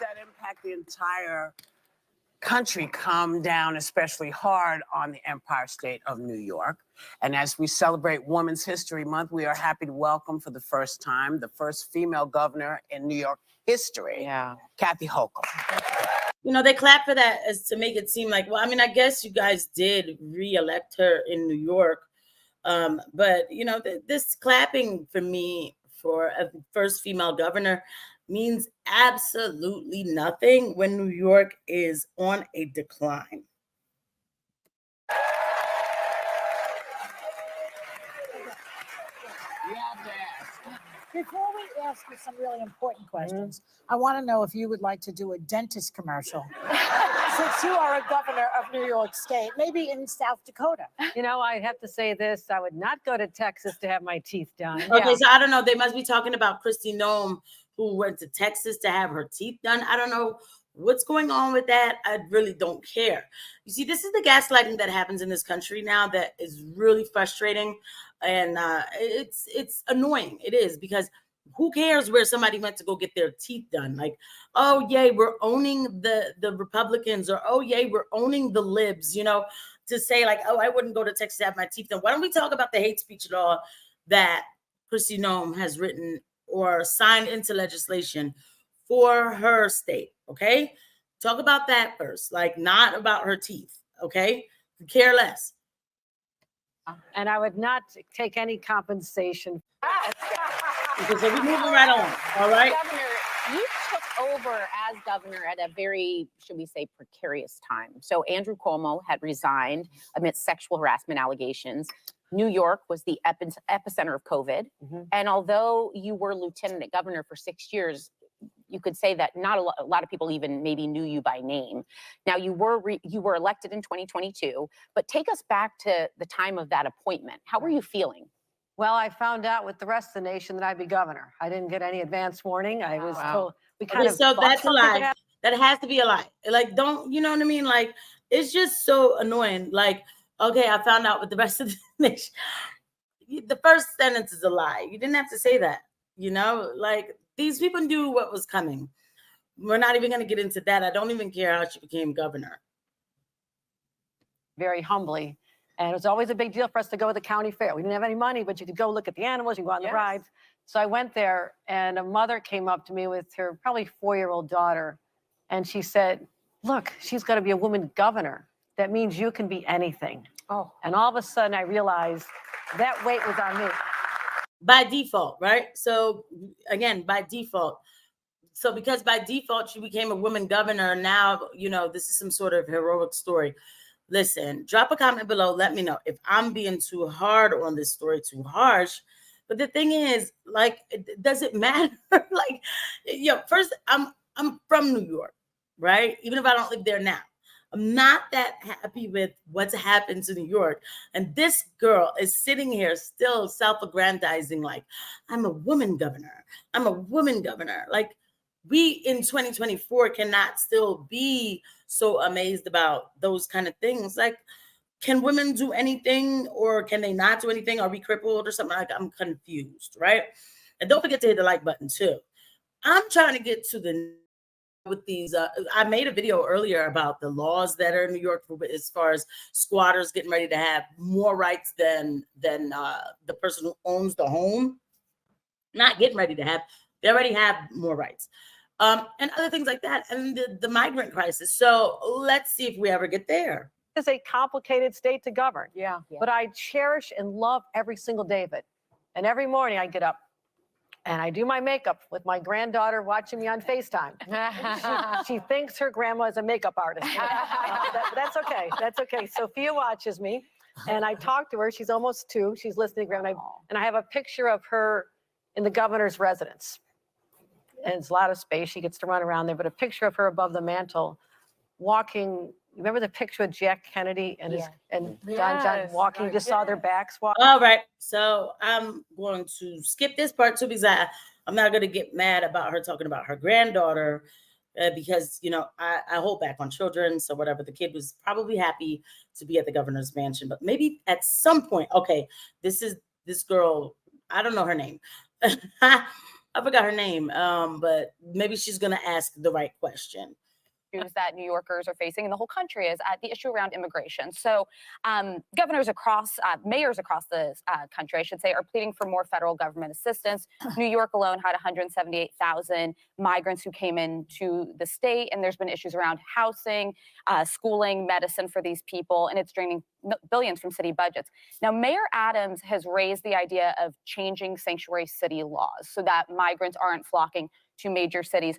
that impact the entire country come down especially hard on the Empire State of New York. And as we celebrate Women's History Month, we are happy to welcome for the first time the first female governor in New York history, Kathy Hochul. You know, they clap for that as to make it seem like, well, I mean, I guess you guys did re-elect her in New York. But, you know, this clapping for me for a first female governor means absolutely nothing when New York is on a decline. Before we ask you some really important questions, I want to know if you would like to do a dentist commercial. Since you are a governor of New York State, maybe in South Dakota. You know, I have to say this. I would not go to Texas to have my teeth done. Okay, so I don't know. They must be talking about Kristi Noem, who went to Texas to have her teeth done. I don't know what's going on with that. I really don't care. You see, this is the gaslighting that happens in this country now that is really frustrating. And it's annoying. It is, because who cares where somebody went to go get their teeth done? Like, oh, yay, we're owning the Republicans, or, oh, yay, we're owning the libs, you know, to say like, oh, I wouldn't go to Texas to have my teeth done. Why don't we talk about the hate speech law that Kristi Noem has written or signed into legislation for her state, okay? Talk about that first, like not about her teeth, okay? Care less. And I would not take any compensation. Okay, so we're moving right on, all right? Governor, you took over as governor at a very, should we say, precarious time. So Andrew Cuomo had resigned amidst sexual harassment allegations. New York was the epicenter of COVID. And although you were lieutenant governor for 6 years, you could say that not a lot of people even maybe knew you by name. Now, you were elected in 2022, but take us back to the time of that appointment. How were you feeling? Well, I found out with the rest of the nation that I'd be governor. I didn't get any advance warning. I was told we kind of. So that's a lie. That has to be a lie. Like, don't, you know what I mean? Like, it's just so annoying. Like, okay, I found out with the rest of the nation. The first sentence is a lie. You didn't have to say that, you know? Like, these people knew what was coming. We're not even going to get into that. I don't even care how she became governor. Very humbly. And it was always a big deal for us to go to the county fair. We didn't have any money, but you could go look at the animals, you could go on the rides. So I went there, and a mother came up to me with her probably 4-year-old daughter. And she said, look, she's going to be a woman governor. That means you can be anything. Oh. And all of a sudden I realized that weight was on me. By default, right? So again, by default. So because by default, she became a woman governor. Now, you know, this is some sort of heroic story. Listen, drop a comment below. Let me know if I'm being too hard on this story, too harsh. But the thing is, like, does it matter? Like, first, I'm from New York, right? Even if I don't live there now. I'm not that happy with what's happened to New York. And this girl is sitting here still self-aggrandizing, like, I'm a woman governor. I'm a woman governor. Like, we in 2024 cannot still be so amazed about those kind of things. Like, can women do anything, or can they not do anything? Are we crippled or something? Like, I'm confused, right? And don't forget to hit the like button too. I'm trying to get to the with these, I made a video earlier about the laws that are in New York as far as squatters getting ready to have more rights than the person who owns the home. Not getting ready to have, they already have more rights. And other things like that, and the migrant crisis. So let's see if we ever get there. It's a complicated state to govern. Yeah. But I cherish and love every single day of it. And every morning I get up and I do my makeup with my granddaughter watching me on FaceTime. She thinks her grandma is a makeup artist. That's okay. That's okay. Sophia watches me, and I talk to her. She's almost 2. She's listening to grandma. And I have a picture of her in the governor's residence. And it's a lot of space. She gets to run around there. But a picture of her above the mantle walking. Remember the picture of Jack Kennedy and John walking? You just saw their backs walking. All right. So I'm going to skip this part too, because I'm not going to get mad about her talking about her granddaughter because, you know, I hold back on children. So whatever, the kid was probably happy to be at the governor's mansion. But maybe at some point, okay, this girl, I don't know her name. I forgot her name, but maybe she's gonna ask the right question. Issues that New Yorkers are facing and the whole country is the issue around immigration. So mayors across the country, I should say, are pleading for more federal government assistance. New York alone had 178,000 migrants who came into the state, and there's been issues around housing, schooling, medicine for these people, and it's draining billions from city budgets. Now, Mayor Adams has raised the idea of changing sanctuary city laws so that migrants aren't flocking to major cities.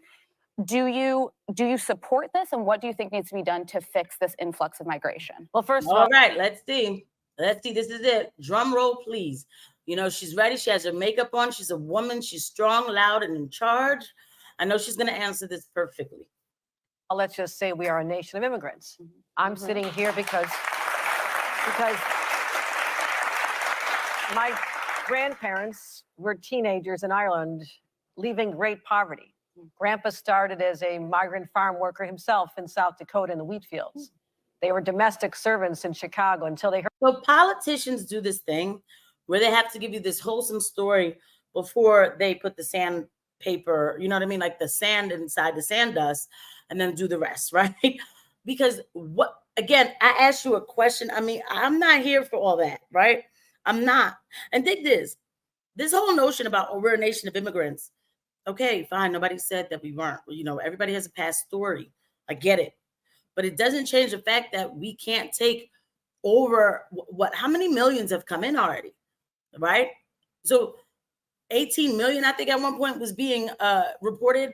Do you support this, and what do you think needs to be done to fix this influx of migration? Well, first of All all, right, let's see. This is it. Drum roll, please. You know, she's ready. She has her makeup on. She's a woman. She's strong, loud, and in charge. I know she's going to answer this perfectly. let's just say we are a nation of immigrants. I'm sitting here because my grandparents were teenagers in Ireland, leaving great poverty. Grandpa started as a migrant farm worker himself in South Dakota in the wheat fields. They were domestic servants in Chicago until they heard. So politicians do this thing where they have to give you this wholesome story before they put the sandpaper, you know what I mean? Like the sand inside the sand dust, and then do the rest, right? Because again, I asked you a question. I mean, I'm not here for all that, right? I'm not. And think this whole notion about, oh, we're a nation of immigrants. Okay, fine. Nobody said that we weren't. You know, everybody has a past story. I get it. But it doesn't change the fact that we can't take over how many millions have come in already, right? So 18 million, I think at one point, was being reported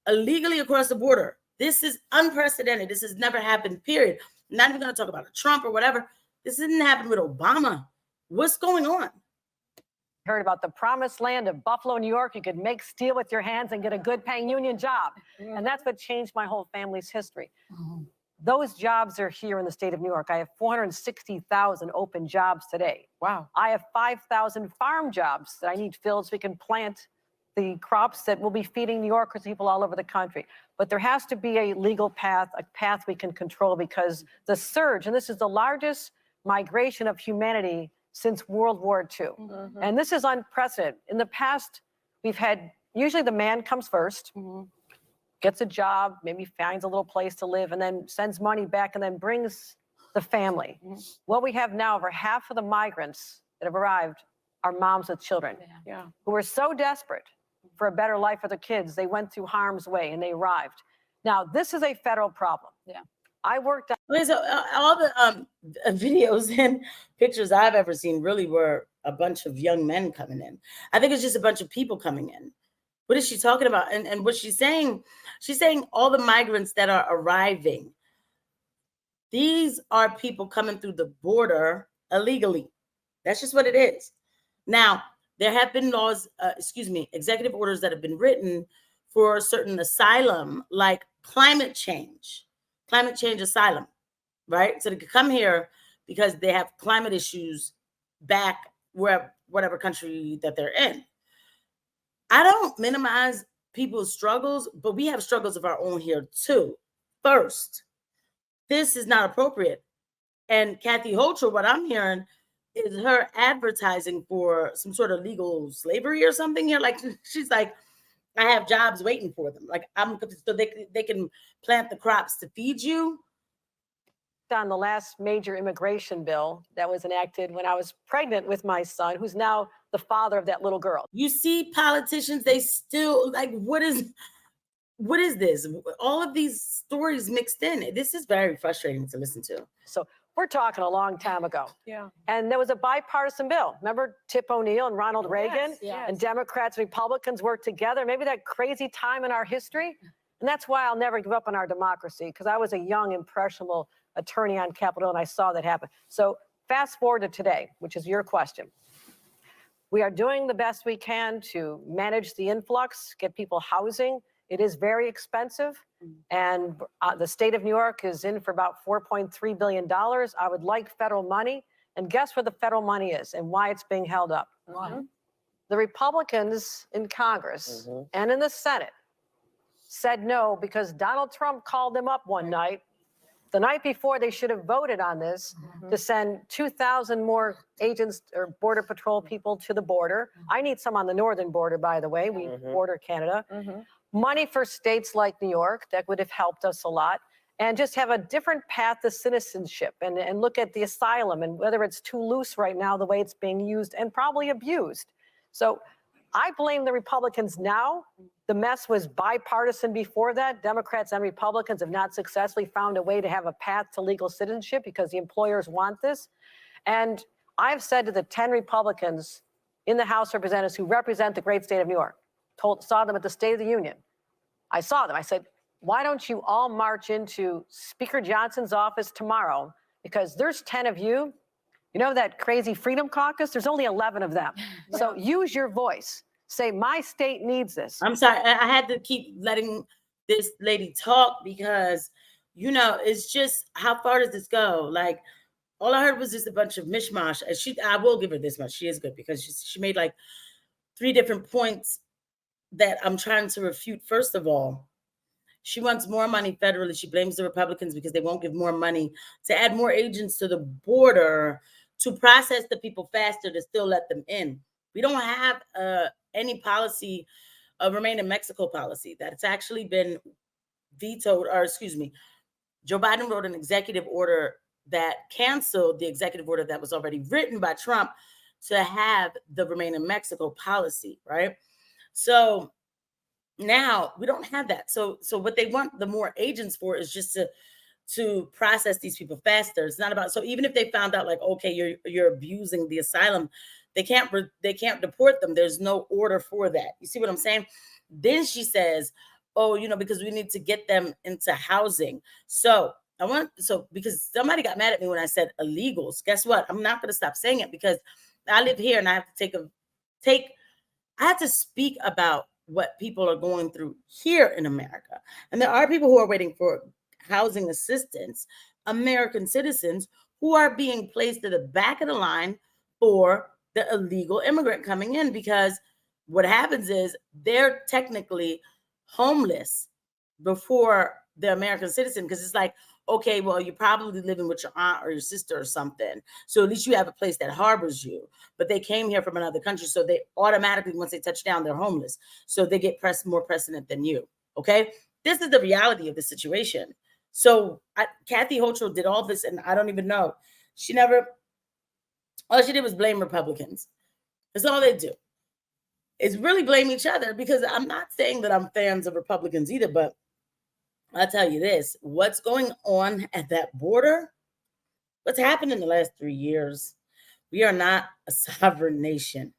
illegally across the border. This is unprecedented. This has never happened, period. I'm not even going to talk about a Trump or whatever. This didn't happen with Obama. What's going on? Heard about the promised land of Buffalo, New York. You could make steel with your hands and get a good paying union job. And that's what changed my whole family's history. Those jobs are here in the state of New York. I have 460,000 open jobs today. Wow. I have 5,000 farm jobs that I need filled so we can plant the crops that will be feeding New Yorkers, people all over the country. But there has to be a legal path, a path we can control, because the surge, and this is the largest migration of humanity since World War II. And this is unprecedented. In the past, we've had, usually the man comes first, gets a job, maybe finds a little place to live, and then sends money back and then brings the family. What we have now, over half of the migrants that have arrived are moms with children who are so desperate for a better life for their kids, they went through harm's way and they arrived. Now, this is a federal problem. I worked on. Okay, so all the videos and pictures I've ever seen really were a bunch of young men coming in. I think it's just a bunch of people coming in. What is she talking about? And what she's saying all the migrants that are arriving, these are people coming through the border illegally. That's just what it is. Now, there have been laws, executive orders that have been written for certain asylum, like climate change asylum, right? So they could come here because they have climate issues back whatever country that they're in. I don't minimize people's struggles, but we have struggles of our own here too. First, this is not appropriate. And Kathy Hochul, what I'm hearing is her advertising for some sort of legal slavery or something here. Like, she's like, I have jobs waiting for them. Like, so they can plant the crops to feed you. On the last major immigration bill that was enacted when I was pregnant with my son, who's now the father of that little girl. You see politicians, they still like, what is this? All of these stories mixed in. This is very frustrating to listen to. So we're talking a long time ago. And there was a bipartisan bill. Remember Tip O'Neill and Ronald Reagan? And Democrats and Republicans worked together. Maybe that crazy time in our history. And that's why I'll never give up on our democracy, because I was a young, impressionable attorney on Capitol Hill, and I saw that happen. So fast forward to today, which is your question. We are doing the best we can to manage the influx, get people housing. It is very expensive. And the state of New York is in for about $4.3 billion. I would like federal money. And guess where the federal money is and why it's being held up? The Republicans in Congress and in the Senate said no because Donald Trump called them up one night the night before they should have voted on this to send 2,000 more agents or border patrol people to the border. I need some on the northern border, by the way. We border Canada. Money for states like New York, that would have helped us a lot. And just have a different path to citizenship and look at the asylum and whether it's too loose right now, the way it's being used and probably abused. So I blame the Republicans now. The mess was bipartisan before that. Democrats and Republicans have not successfully found a way to have a path to legal citizenship because the employers want this. And I've said to the 10 Republicans in the House of Representatives who represent the great state of New York, saw them at the State of the Union. I saw them. I said, why don't you all march into Speaker Johnson's office tomorrow? Because there's 10 of you. You know that crazy Freedom Caucus? There's only 11 of them. So use your voice. Say, my state needs this. I'm sorry. I had to keep letting this lady talk because, you know, it's just, how far does this go? Like, all I heard was just a bunch of mishmash. And I will give her this much. She is good because she made like 3 different points that I'm trying to refute. First of all, she wants more money federally. She blames the Republicans because they won't give more money to add more agents to the border to process the people faster to still let them in. We don't have any policy, a Remain in Mexico policy that's actually been vetoed, or excuse me, Joe Biden wrote an executive order that canceled the executive order that was already written by Trump to have the Remain in Mexico policy, right? So now we don't have that. So what they want the more agents for is just to process these people faster. It's not about, so even if they found out like, okay, you're abusing the asylum, they can't deport them. There's no order for that. You see what I'm saying? Then she says, oh, you know, because we need to get them into housing. So because somebody got mad at me when I said illegals. Guess what? I'm not going to stop saying it because I live here and I have to I have to speak about what people are going through here in America. And there are people who are waiting for housing assistance, American citizens who are being placed at the back of the line for the illegal immigrant coming in, because what happens is they're technically homeless before the American citizen, because it's like, okay, well, you're probably living with your aunt or your sister or something. So at least you have a place that harbors you. But they came here from another country. So they automatically, once they touch down, they're homeless. So they get more precedent than you. Okay. This is the reality of the situation. So Kathy Hochul did all this, and I don't even know. All she did was blame Republicans. That's all they do. Is really blame each other, because I'm not saying that I'm fans of Republicans either, but I'll tell you this, what's going on at that border, what's happened in the last 3 years, we are not a sovereign nation.